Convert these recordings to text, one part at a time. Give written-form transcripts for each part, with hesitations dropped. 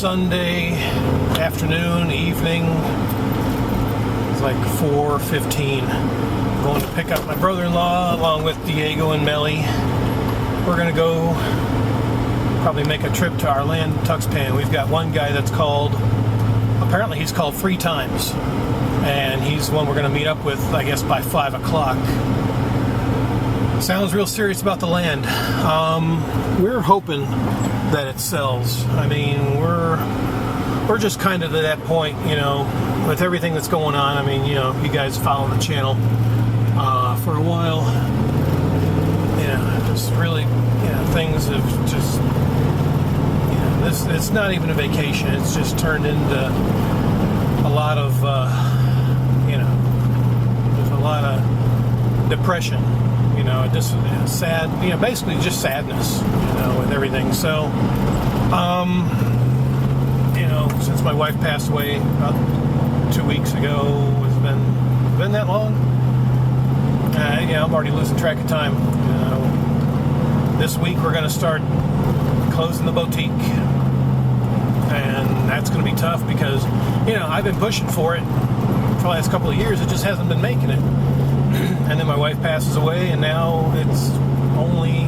Sunday afternoon, evening. It's like 4:15. Going to pick up my brother-in-law along with Diego and Melly. We're going to go probably make a trip to our land in Tuxpan. We've got one guy that's called, apparently he's called 3 times. And he's the one we're going to meet up with, I guess, by 5 o'clock. Sounds real serious about the land. We're hoping that it sells. I mean, we're just kind of at that point, you know, with everything that's going on. I mean, you know, you guys follow the channel for a while. Yeah, just really, yeah, things have just, yeah, it's not even a vacation. It's just turned into a lot of, you know, there's a lot of depression. You know, just sad, you know, basically just sadness, you know, with everything. So, you know, since my wife passed away about 2 weeks ago, it's been that long? Yeah, I'm already losing track of time. This week we're going to start closing the boutique. And that's going to be tough because, you know, I've been pushing for it for the last couple of years. It just hasn't been making it. And then my wife passes away, and now it's only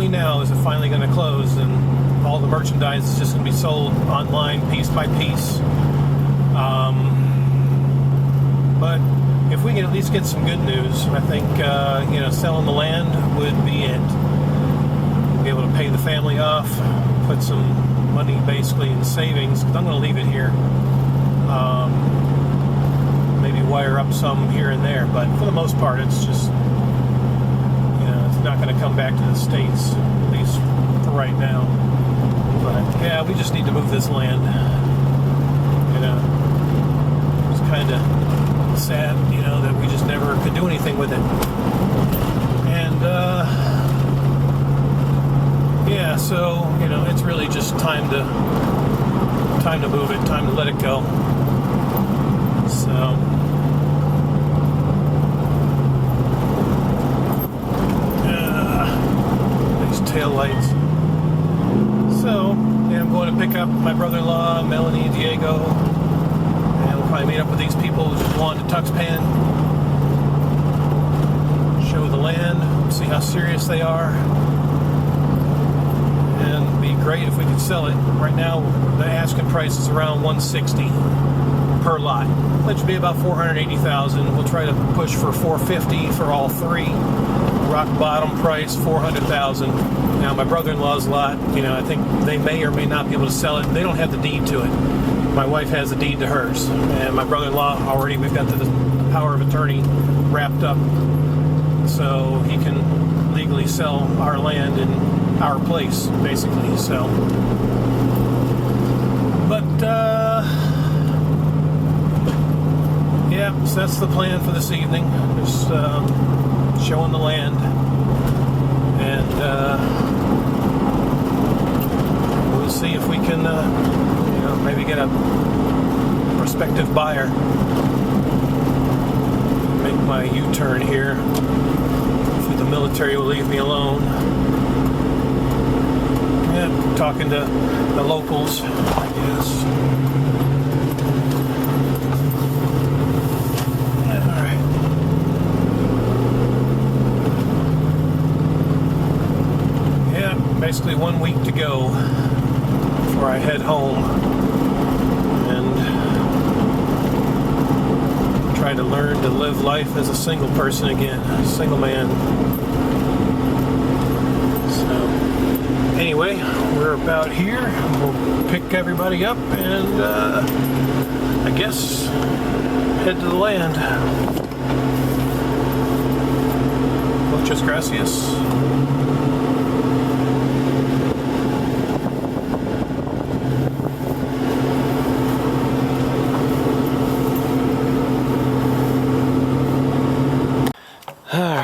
now is it finally going to close, and all the merchandise is just going to be sold online piece by piece. But if we can at least get some good news, I think you know, selling the land would be it. We'll be able to pay the family off, put some money basically in savings, because I'm going to leave it here. Maybe wire up some here and there, but for the most part, it's just, you know, it's not going to come back to the States, at least for right now. But yeah, we just need to move this land. You know, it's kind of sad, you know, that we just never could do anything with it. And yeah, so, you know, it's really just time to move it, time to let it go. So these tail lights. So yeah, I'm going to pick up my brother-in-law, Melanie, and Diego, and we'll probably meet up with these people who go on to Tuxpan, show the land, see how serious they are, and it'd be great if we could sell it. Right now, the asking price is around $160 per lot, which would be about $480,000. We'll try to push for $450 for all 3. Rock bottom price $400,000. Now my brother-in-law's lot, you know, I think they may or may not be able to sell it. They don't have the deed to it. My wife has the deed to hers, and my brother-in-law already, we've got the power of attorney wrapped up, so he can legally sell our land in our place, basically. So, but yeah, so that's the plan for this evening. Just showing the land, and we'll see if we can, you know, maybe get a prospective buyer. Make my U-turn here. Hopefully the military will leave me alone. Yeah, talking to the locals, I guess. Basically 1 week to go before I head home and try to learn to live life as a single person again, a single man. So anyway, we're about here. We'll pick everybody up and I guess head to the land. Muchas gracias.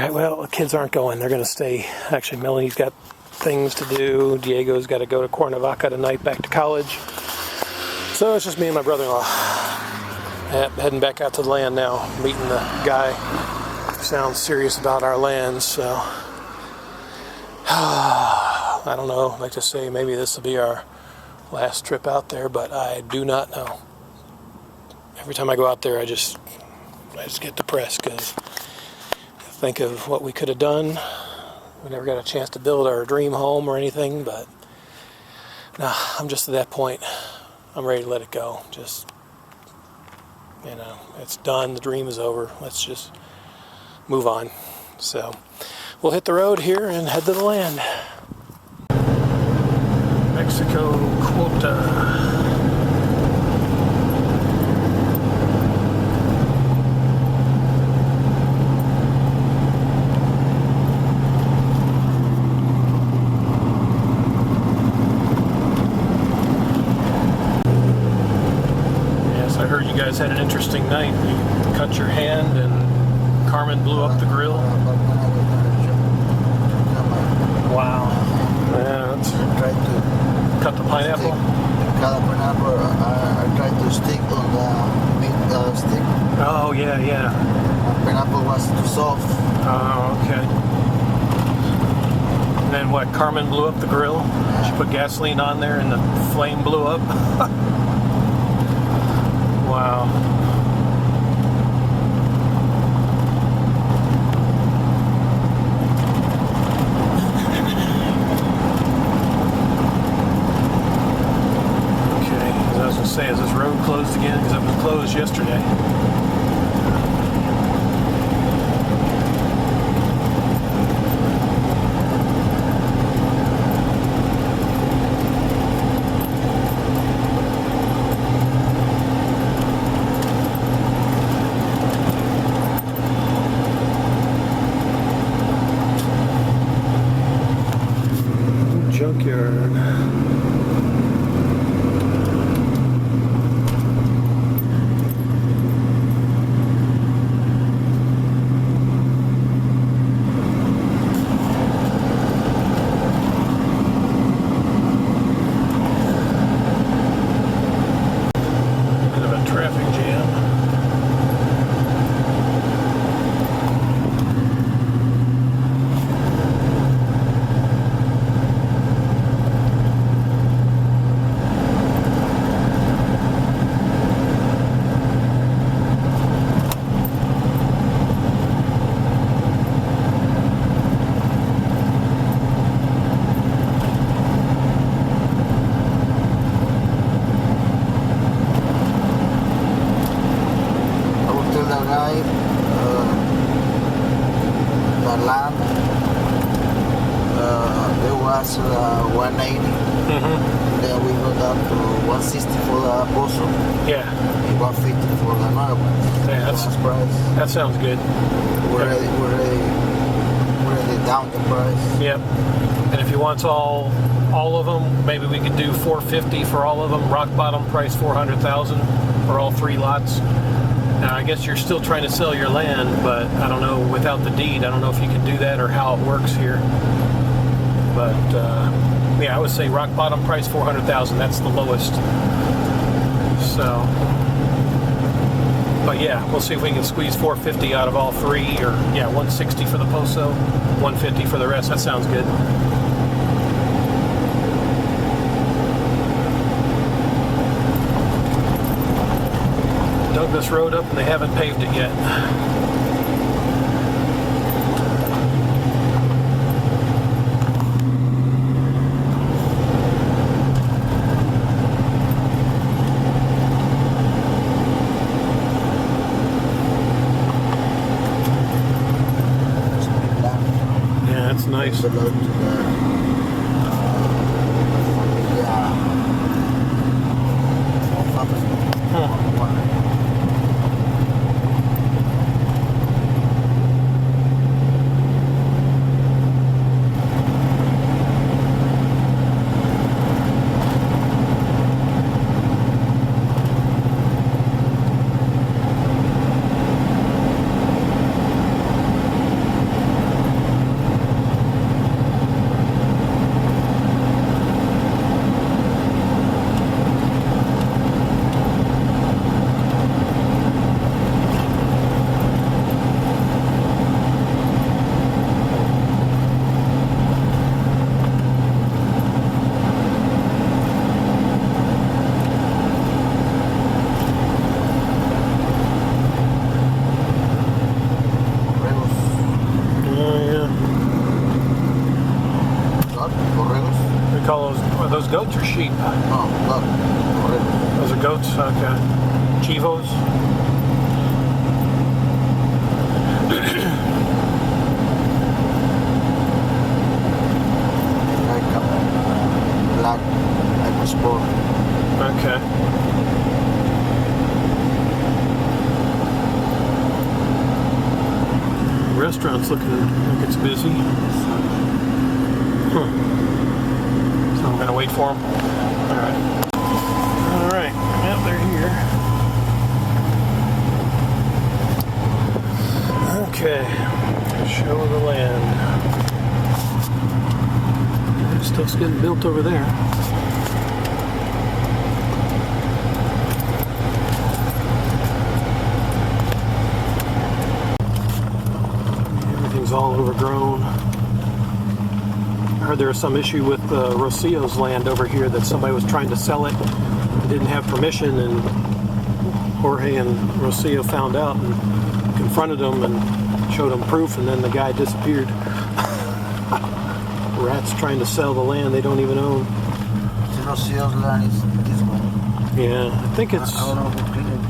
Well, the kids aren't going. They're going to stay. Actually, Melanie's got things to do. Diego's got to go to Cuernavaca tonight, back to college. So it's just me and my brother-in-law. Heading back out to the land now, meeting the guy who sounds serious about our land. So I don't know. I'd like to say maybe this will be our last trip out there, but I do not know. Every time I go out there, I just get depressed because I think of what we could have done. We never got a chance to build our dream home or anything, but nah, I'm just at that point. I'm ready to let it go. Just, it's done. The dream is over. Let's just move on. So we'll hit the road here and head to the land. Mexico quota. I heard you guys had an interesting night. You cut your hand and Carmen blew up the grill. Wow. Yeah, that's... Tried to cut the pineapple? Cut the pineapple. I tried to stick on the meat stick. Oh, yeah. The pineapple was too soft. Oh, okay. And then what, Carmen blew up the grill? Yeah. She put gasoline on there and the flame blew up? Wow. Okay, as I was going to say, is this road closed again? Because it was closed yesterday. Junkyard. Bit of a traffic jam. The land it was 180. Then we got up to 160 for the Pozo. Yeah. 150 for the another one. Yeah, that sounds good. We're already down the price. Yep. And if you want all of them, maybe we could do 450 for all of them. Rock bottom price 400,000 for all 3 lots. Now, I guess you're still trying to sell your land, but I don't know, without the deed, I don't know if you can do that or how it works here. But, yeah, I would say rock bottom price 400,000. That's the lowest. So, but yeah, we'll see if we can squeeze 450 out of all 3, or, yeah, 160 for the Pozo, 150 for the rest. That sounds good. Dug this road up and they haven't paved it yet. Yeah, that's nice. goats or sheep? No, look. Whatever. Those are goats? Okay. Chivos? Like a black Irish bull. Okay. Restaurant's looking like it's busy. Huh. So I'm gonna wait for them. Alright. Alright. Well, they're here. Okay. Show of the land. Stuff's getting built over there. Everything's all overgrown. I heard there was some issue with Rosillo's land over here, that somebody was trying to sell it and didn't have permission, and Jorge and Rosillo found out and confronted them and showed them proof, and then the guy disappeared. Rats trying to sell the land they don't even own. The Rosillo's land is this one. Yeah, I think it's... I don't know who cleaned it.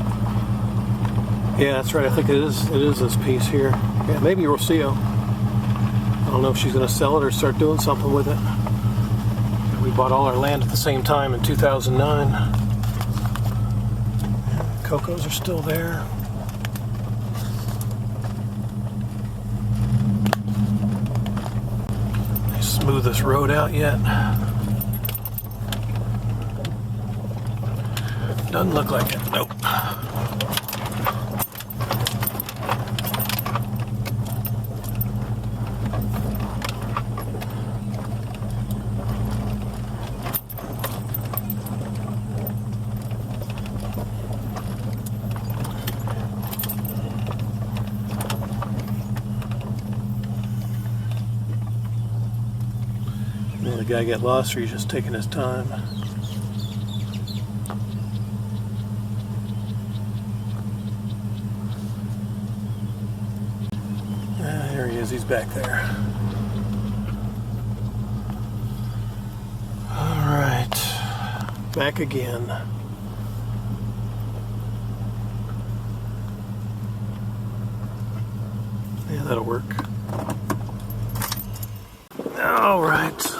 Yeah, that's right. I think it is this piece here. Yeah, maybe Rosillo. I don't know if she's going to sell it or start doing something with it. We bought all our land at the same time in 2009. Cocos are still there. They smooth this road out yet? Doesn't look like it. Nope. The guy get lost, or he's just taking his time. There he is, he's back there. Alright, back again. Yeah, that'll work. Alright.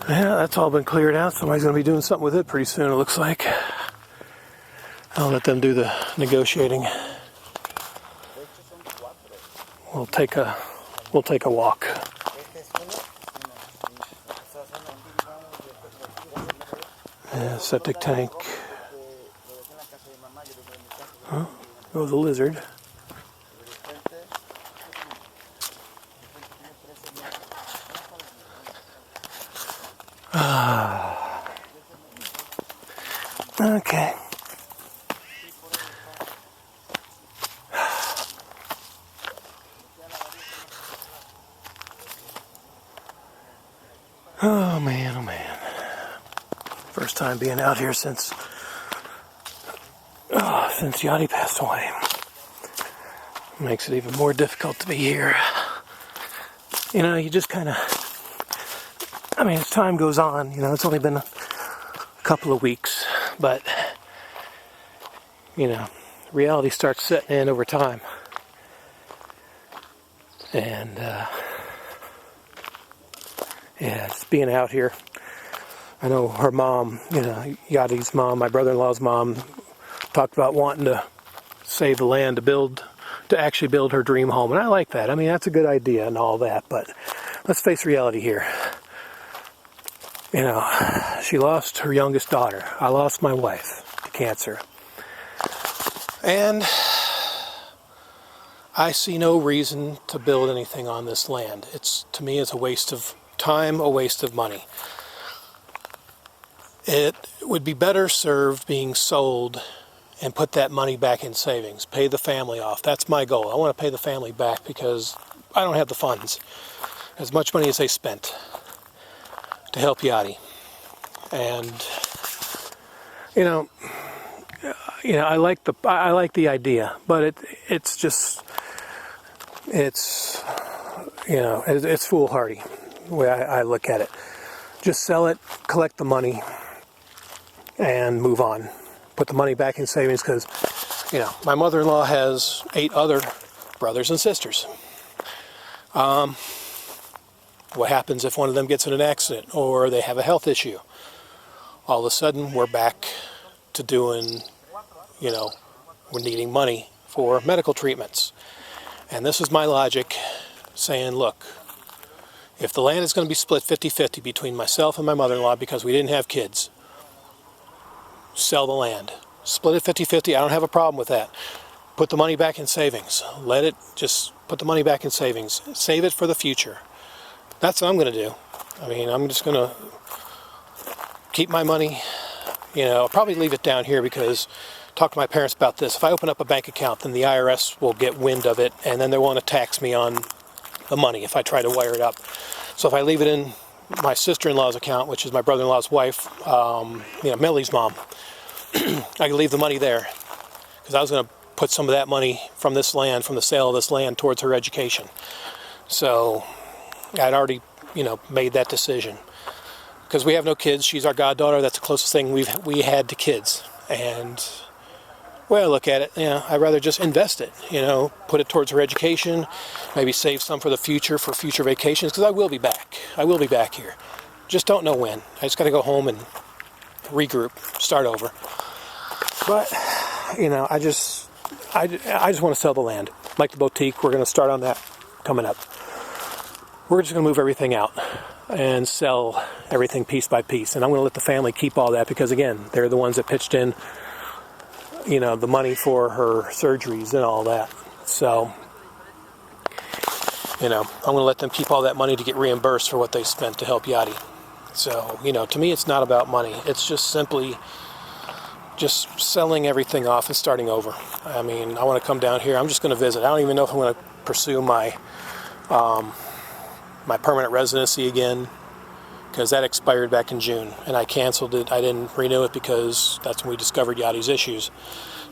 Yeah, that's all been cleared out. Somebody's going to be doing something with it pretty soon, it looks like. I'll let them do the negotiating. We'll take a walk. Yeah, septic tank. Huh? Oh, the lizard. Okay. Oh man, oh man. First time being out here since Yachty passed away. Makes it even more difficult to be here. You know, you just kind of, I mean, as time goes on, you know, it's only been a couple of weeks, but, you know, reality starts setting in over time. And, yeah, it's being out here. I know her mom, you know, Yachty's mom, my brother-in-law's mom, talked about wanting to save the land to actually build her dream home. And I like that. I mean, that's a good idea and all that, but let's face reality here. You know, she lost her youngest daughter. I lost my wife to cancer. And I see no reason to build anything on this land. To me, it's a waste of time, a waste of money. It would be better served being sold and put that money back in savings, pay the family off. That's my goal. I want to pay the family back because I don't have the funds, as much money as they spent to help Yachty. And I like the idea, but it's it's foolhardy the way I look at it. Just sell it, collect the money, and move on. Put the money back in savings because, my mother-in-law has 8 other brothers and sisters. What happens if one of them gets in an accident or they have a health issue? All of a sudden, we're back to doing, we're needing money for medical treatments. And this is my logic saying, look, if the land is going to be split 50-50 between myself and my mother-in-law because we didn't have kids, sell the land. Split it 50-50, I don't have a problem with that. Put the money back in savings. Just put the money back in savings. Save it for the future. That's what I'm going to do. I'm just going to keep my money. I'll probably leave it down here because talk to my parents about this. If I open up a bank account, then the IRS will get wind of it, and then they want to tax me on the money if I try to wire it up. So if I leave it in my sister-in-law's account, which is my brother-in-law's wife, Millie's mom, I can leave the money there because I was going to put some of that money from this land, from the sale of this land, towards her education. So I'd already, made that decision. Because we have no kids. She's our goddaughter. That's the closest thing we had to kids. And the way I look at it, I'd rather just invest it, put it towards her education, maybe save some for the future, for future vacations, because I will be back. I will be back here. Just don't know when. I just got to go home and regroup, start over. But, I just want to sell the land. Like the boutique, we're going to start on that coming up. We're just going to move everything out and sell everything piece by piece. And I'm going to let the family keep all that because, again, they're the ones that pitched in, the money for her surgeries and all that. So, I'm going to let them keep all that money to get reimbursed for what they spent to help Yachty. So, to me, it's not about money. It's just simply just selling everything off and starting over. I want to come down here. I'm just going to visit. I don't even know if I'm going to pursue my permanent residency again because that expired back in June and I canceled it. I didn't renew it because that's when we discovered Yachty's issues.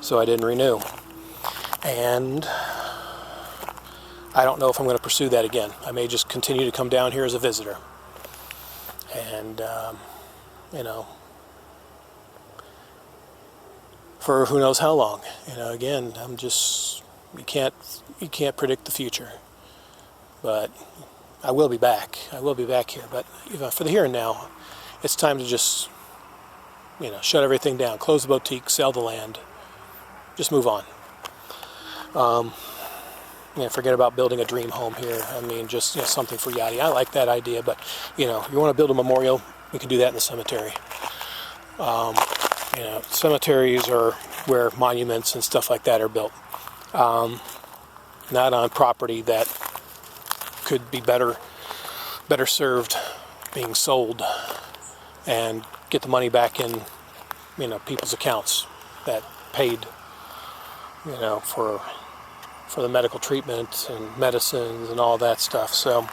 So I didn't renew. And I don't know if I'm going to pursue that again. I may just continue to come down here as a visitor. And, for who knows how long. Again, you can't predict the future. But I will be back. I will be back here. But for the here and now, it's time to just, shut everything down. Close the boutique, sell the land. Just move on. Forget about building a dream home here. Just something for Yachty. I like that idea, but, you want to build a memorial, we can do that in the cemetery. Cemeteries are where monuments and stuff like that are built. Not on property that could be better served being sold and get the money back in, people's accounts that paid, for the medical treatment and medicines and all that stuff. So,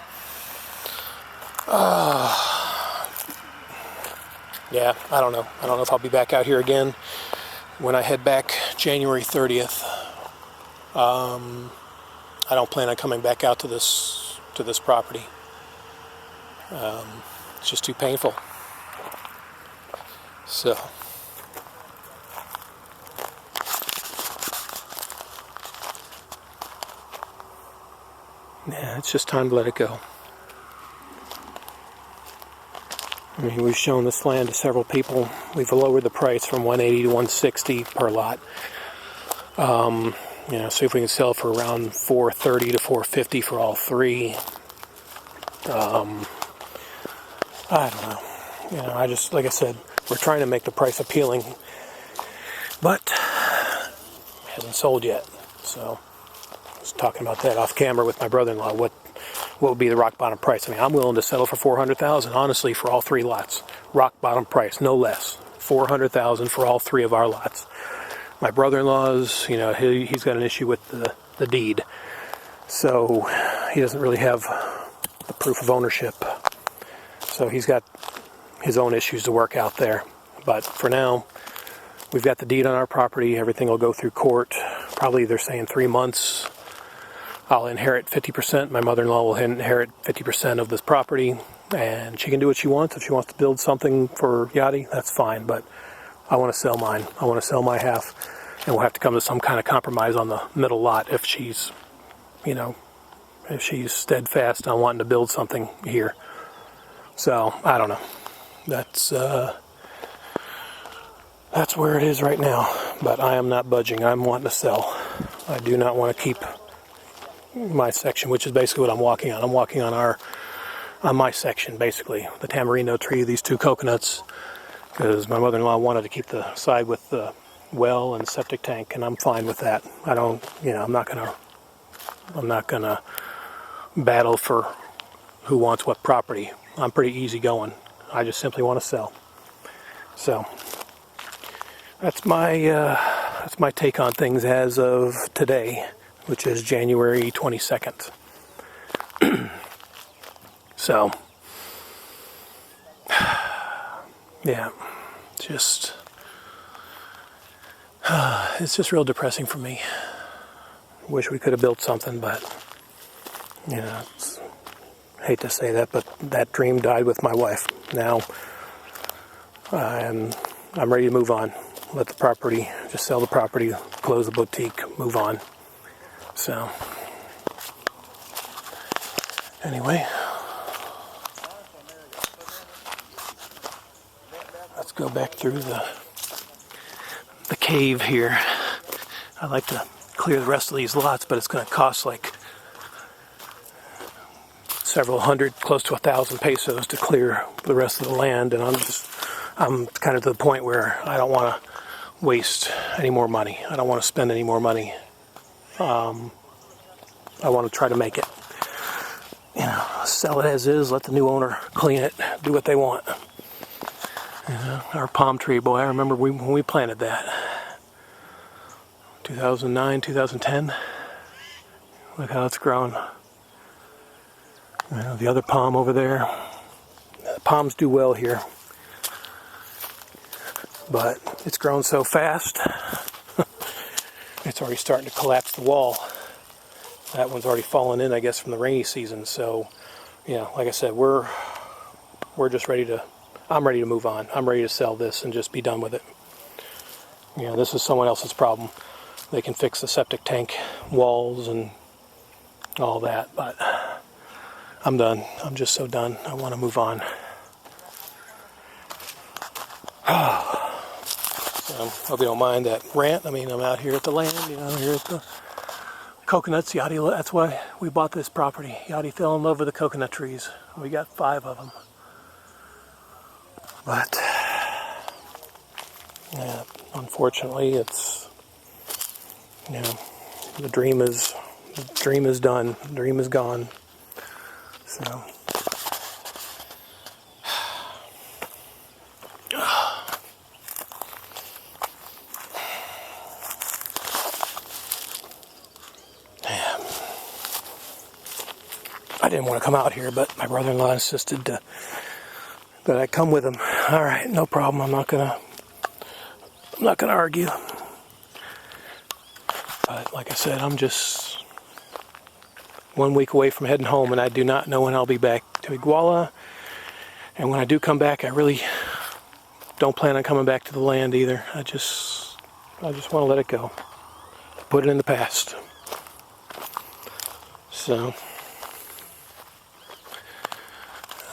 I don't know. I don't know if I'll be back out here again when I head back January 30th. I don't plan on coming back out to this property. It's just too painful. So. Yeah, it's just time to let it go. We've shown this land to several people. We've lowered the price from $180 to $160 per lot. See if we can sell for around $430 to $450 for all three. I don't know. Like I said, we're trying to make the price appealing, but it hasn't sold yet. So I was talking about that off camera with my brother-in-law. What would be the rock bottom price? I'm willing to settle for $400,000, honestly, for all three lots. Rock bottom price, no less. $400,000 for all three of our lots. My brother-in-law's, he's got an issue with the deed. So he doesn't really have the proof of ownership. So he's got his own issues to work out there. But for now, we've got the deed on our property. Everything will go through court. Probably they're saying 3 months. I'll inherit 50%. My mother-in-law will inherit 50% of this property, and she can do what she wants. If she wants to build something for Yachty, that's fine, but I want to sell mine. I want to sell my half, and we'll have to come to some kind of compromise on the middle lot if she's, if she's steadfast on wanting to build something here. So, I don't know. That's where it is right now, but I am not budging. I'm wanting to sell. I do not want to keep my section, which is basically what I'm walking on. I'm walking on my section, basically. The tamarindo tree, these 2 coconuts, because my mother-in-law wanted to keep the side with the well and septic tank, and I'm fine with that. I don't, I'm not gonna battle for who wants what property. I'm pretty easy going. I just simply want to sell. So that's my take on things as of today, which is January 22nd. So, yeah, it's just real depressing for me. Wish we could have built something, but, hate to say that, but that dream died with my wife. Now, I'm ready to move on. Let the property, just sell the property, close the boutique, move on. So, anyway, let's go back through the cave here. I'd like to clear the rest of these lots, but it's going to cost like several hundred, close to 1,000 pesos to clear the rest of the land, and I'm kind of to the point where I don't want to waste any more money. I don't want to spend any more money. I want to try to make it, sell it as is, let the new owner clean it, do what they want. Our palm tree, boy, I remember when we planted that. 2009, 2010. Look how it's grown. The other palm over there. The palms do well here. But it's grown so fast, it's already starting to collapse the wall. That one's already fallen in, I guess, from the rainy season. So, like I said, we're just ready to, I'm ready to move on. I'm ready to sell this and just be done with it. This is someone else's problem. They can fix the septic tank walls and all that, but I'm done. I'm just so done. I want to move on. So, hope you don't mind that rant. I mean, I'm out here at the land, here at the coconuts. Yachty, that's why we bought this property. Yachty fell in love with the coconut trees. We got 5 of them. But, yeah, unfortunately, it's, the dream is done. The dream is gone. So, I didn't want to come out here, but my brother-in-law insisted that I come with him. All right, no problem. I'm not gonna argue. But like I said, I'm just 1 week away from heading home, and I do not know when I'll be back to Iguala. And when I do come back, I really don't plan on coming back to the land either. I just want to let it go. Put it in the past. So,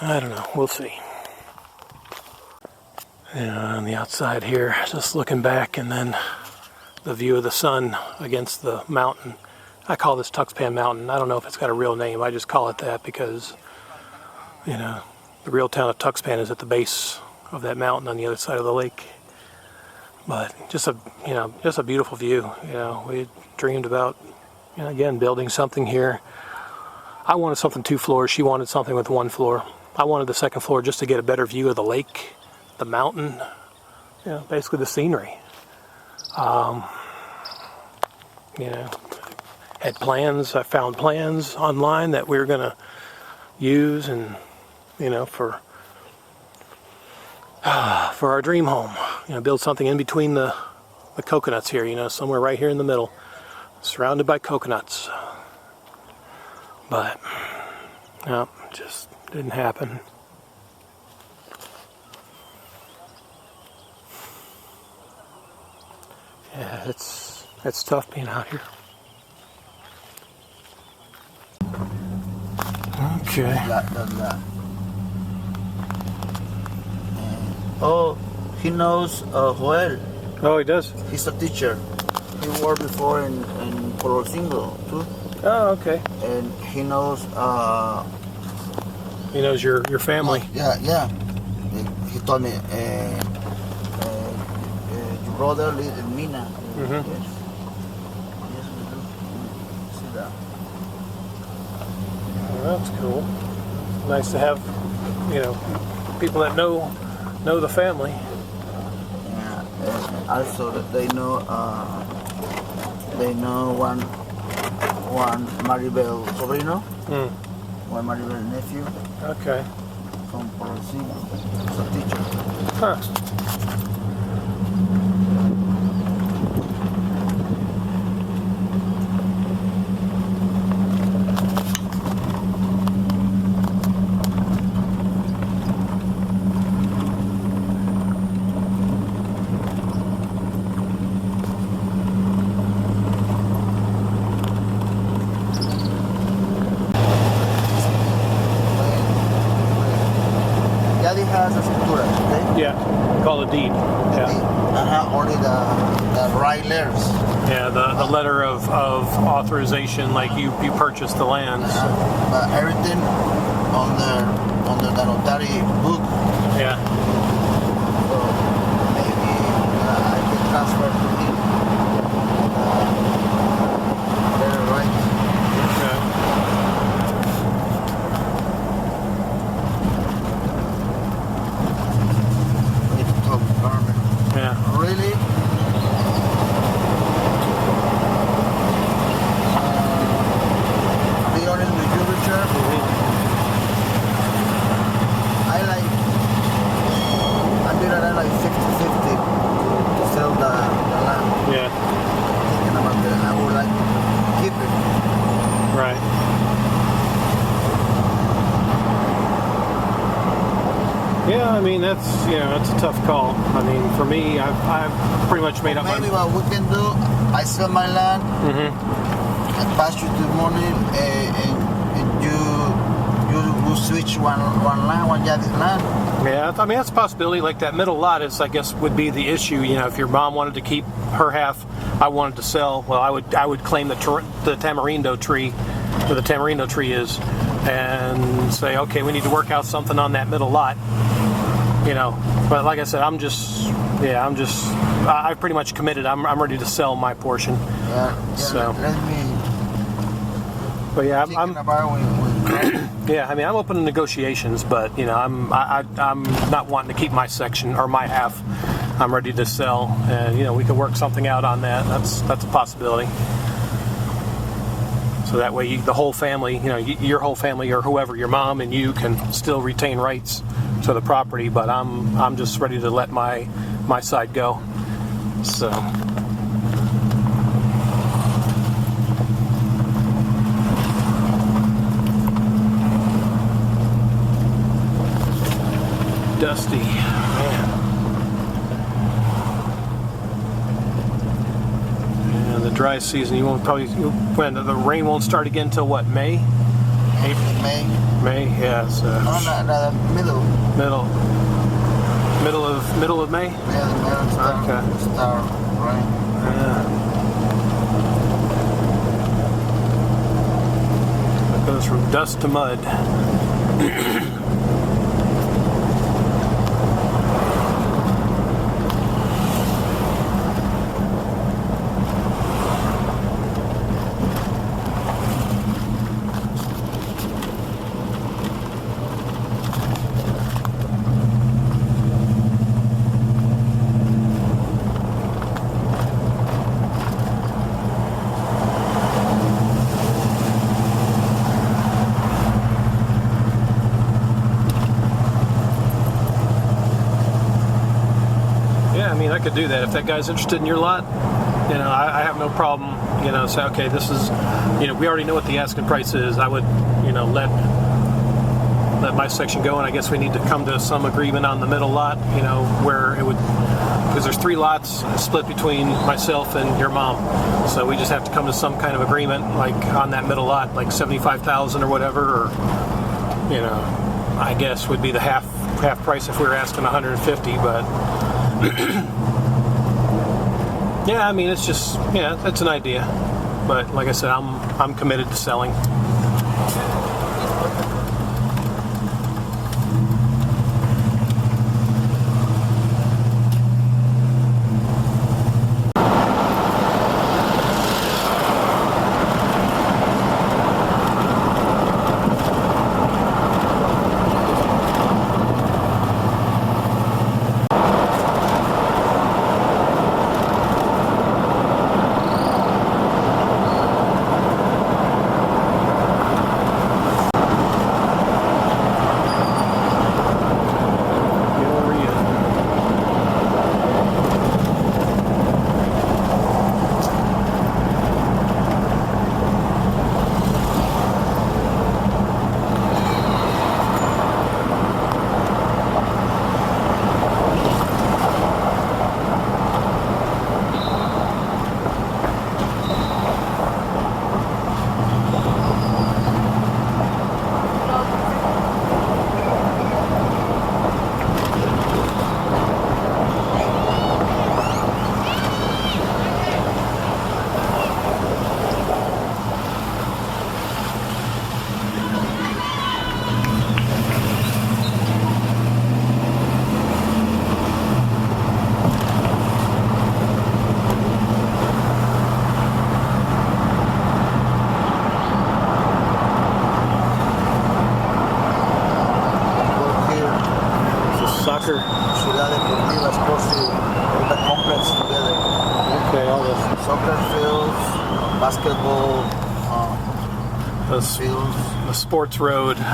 I don't know. We'll see. On the outside here, just looking back, and then the view of the sun against the mountain. I call this Tuxpan Mountain. I don't know if it's got a real name. I just call it that because, the real town of Tuxpan is at the base of that mountain on the other side of the lake. But just a beautiful view. We dreamed about, again, building something here. I wanted something 2 floors. She wanted something with 1 floor. I wanted the 2nd floor just to get a better view of the lake, the mountain, basically the scenery. Had plans. I found plans online that we were going to use, and for our dream home. Build something in between the coconuts here. Somewhere right here in the middle, surrounded by coconuts. but no, just didn't happen. Yeah, it's tough being out here. Okay. Oh, he knows Joel. Oh, he does? He's a teacher. He worked before in Porosingo too. Oh, okay. And he knows. He knows your family. Yeah. He told me your brother lives in Mina. Mm-hmm. Yes, we do. See that. Well, that's cool. Nice to have, people that know the family. Yeah, and also that they know one Maribel sobrino, one Maribel nephew Okay. from Porosingo. He's a teacher. Huh. Daddy has a escritura, okay? Yeah. Call a deed. Yeah. Only the right letters. Yeah. The letter of authorization, like you purchased the land. But everything under the notary book. Yeah. So maybe I can transfer to him. Letter right. Okay. Need to talk to Carmen. Yeah. Really? Be honest with you, Richard. I did like 50-50 to sell the land. Yeah. Thinking about that. I would like to keep it. Right. Yeah, I mean that's it's a tough call. I mean for me, I've pretty much made up Maybe my. what we can do, I sell my land and pass you the money, and you switch one land, one yard land. Yeah, I mean that's a possibility. Like that middle lot is, I guess, would be the issue. If your mom wanted to keep her half, I wanted to sell. Well, I would claim the tamarindo tree, where the tamarindo tree is, and say, okay, we need to work out something on that middle lot. But like I said, I've pretty much committed. I'm ready to sell my portion. Yeah. So. Let me. But yeah, Thinking about when yeah. I mean, I'm open to negotiations, but I'm not wanting to keep my section or my half. I'm ready to sell, and we could work something out on that. That's a possibility. So that way, the whole family, your whole family or whoever, your mom and you can still retain rights to the property. But I'm just ready to let my side go. So. Dusty, man. And the dry season, when the rain won't start again till what, May? April? May, yeah. So no, middle of May. Yeah, the middle start rain. Yeah. It goes from dust to mud. I could do that if that guy's interested in your lot. I have no problem, You know, say, okay, this is, you know, we already know what the asking price is. I would, you know, let my section go, and I guess we need to come to some agreement on the middle lot, you know, where it would, because there's 3 lots split between myself and your mom, so we just have to come to some kind of agreement, like on that middle lot, like 75,000 or whatever, or, you know, I guess would be the half price if we were asking 150, but yeah, I mean, it's just, yeah, that's an idea, but like I said, I'm committed to selling. Ciudad Deportiva Sports, all the complex together. Okay, all this. Soccer fields, basketball fields. The sports road. Okay.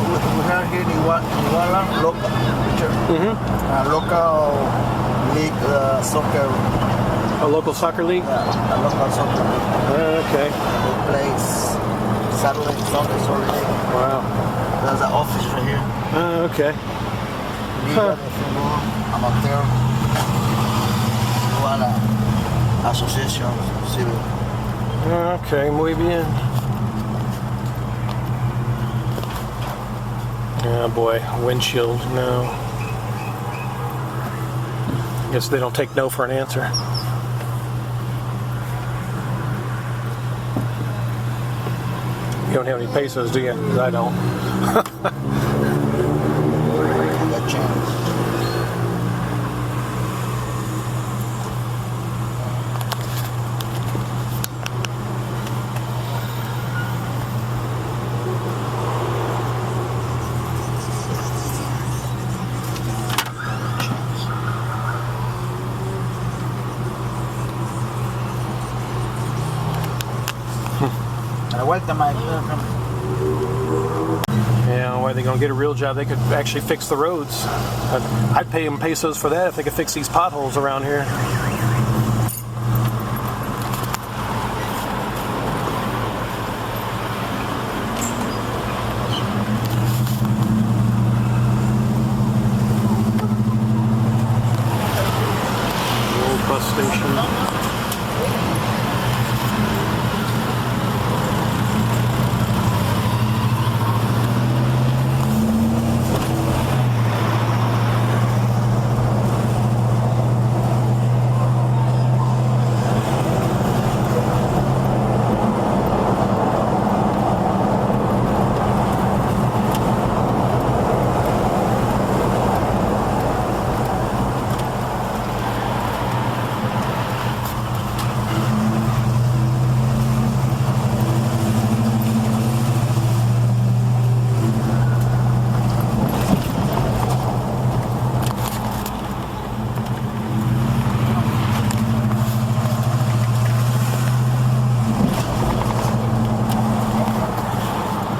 We have here in Iguala local league soccer. A local soccer league? Yeah, a local soccer league. Okay. They play Saturday, Sunday. Wow. There's an office right here. Okay. Liga de Fútbol Amateur. Iguala Association Civil. Okay, muy bien. Oh boy, windshield, no. Guess they don't take no for an answer. You don't have any pesos, do you? 'Cause I don't. That chance. Yeah, why are they gonna get a real job? They could actually fix the roads. I'd pay them pesos for that if they could fix these potholes around here. Old bus station.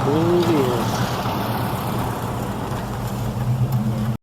Muy bien.